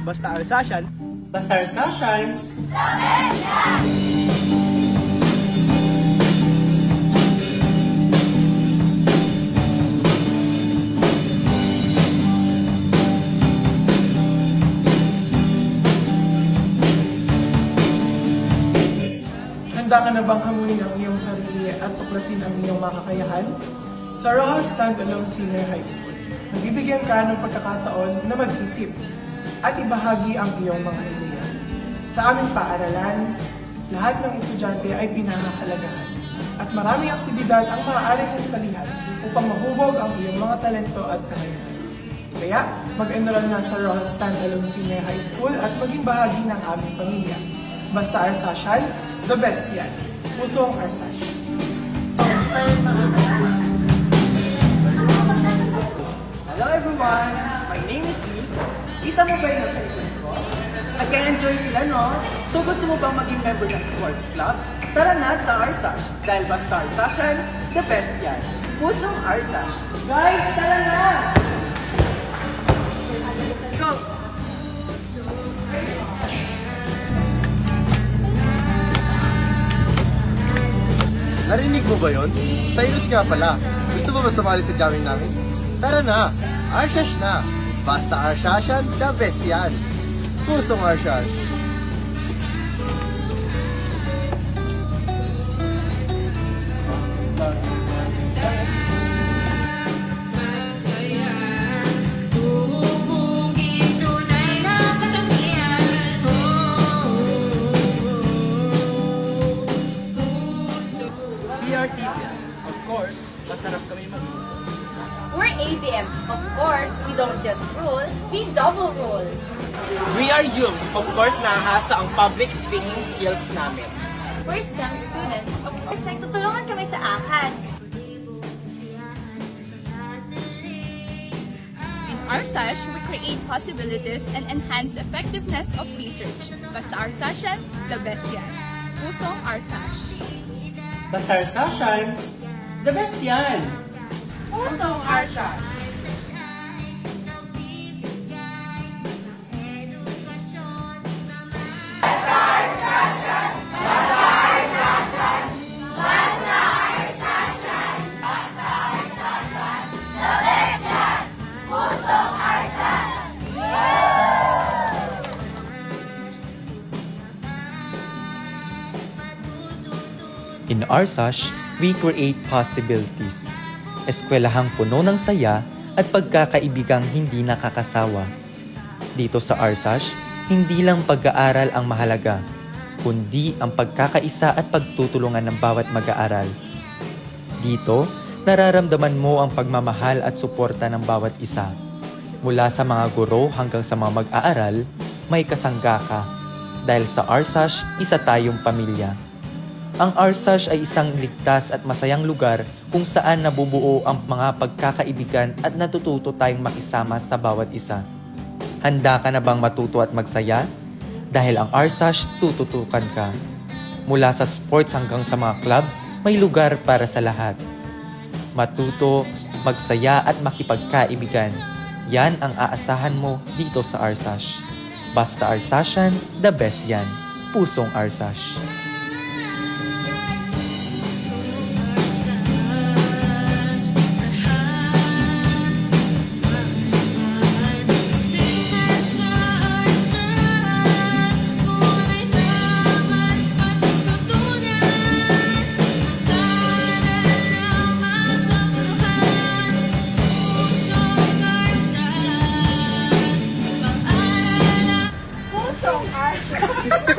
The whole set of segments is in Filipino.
Basta Arsasyan. Basta Arsasyans. Handa ka na bang hamunin ang iyong sarili at tuklasin ang iyong makakayahan? Sa Rojas Standalone Senior High School, nabibigyan ka ng pagkakataon na mag-isip at ibahagi ang iyong mga ideya. Sa aming paaralan, lahat ng estudyante ay pinahahalagahan at maraming aktibidad ang maaari mong salihan upang mahubog ang iyong mga talento at kakayahan. Kaya, mag-enroll na sa Rojas Standalone Senior High School at maging bahagi ng aming pamilya. Basta Arsasyan, the best yan. Pusong Arsash. Hello everyone! My name is Lee. Kita mo ba yung nasa likod ko? Nag-enjoy sila, no? So gusto mo bang maging member ng sports club? Tara na sa Arsash. Dahil basta Arsasyan, the best yan. Pusong Arsash. Guys, tara na! Go! Narinig mo ba yun? Cyrus nga pala. Gusto mo ba sumali sa jamming namin? Tara na! Arsash na! Basta Arsasyan, the best yan! Pusong Arsash! Of course, masarap kami magluto. We're ABM. Of course, we don't just rule, we double rule. We are YUMS. Of course, nahasa ang public speaking skills namin. We're STEM students. Of course, nagtutulungan kami sa ACADS. In Arsash, we create possibilities and enhance effectiveness of research. Basta Arsasyan, the best yan. Pusong Arsash. Basta Arsasyans. The best yan. Pusong Arsash! In Arsash, we create possibilities. Eskwelahang puno ng saya at pagkakaibigang hindi nakakasawa. Dito sa Arsash, hindi lang pag-aaral ang mahalaga, kundi ang pagkakaisa at pagtutulungan ng bawat mag-aaral. Dito, nararamdaman mo ang pagmamahal at suporta ng bawat isa. Mula sa mga guro hanggang sa mga mag-aaral, may kasangga ka. Dahil sa Arsash, isa tayong pamilya. Ang Arsash ay isang ligtas at masayang lugar kung saan nabubuo ang mga pagkakaibigan at natututo tayong makisama sa bawat isa. Handa ka na bang matuto at magsaya? Dahil ang Arsash, tututukan ka. Mula sa sports hanggang sa mga club, may lugar para sa lahat. Matuto, magsaya at makipagkaibigan. Yan ang aasahan mo dito sa Arsash. Basta Arsasyan, the best yan. Pusong Arsash.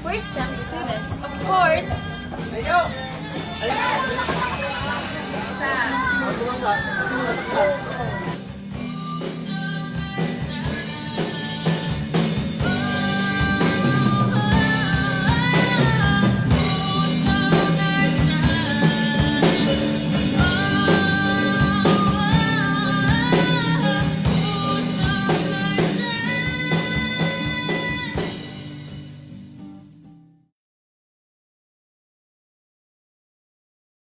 We're STEM students. Of course. Ayaw! Ayaw!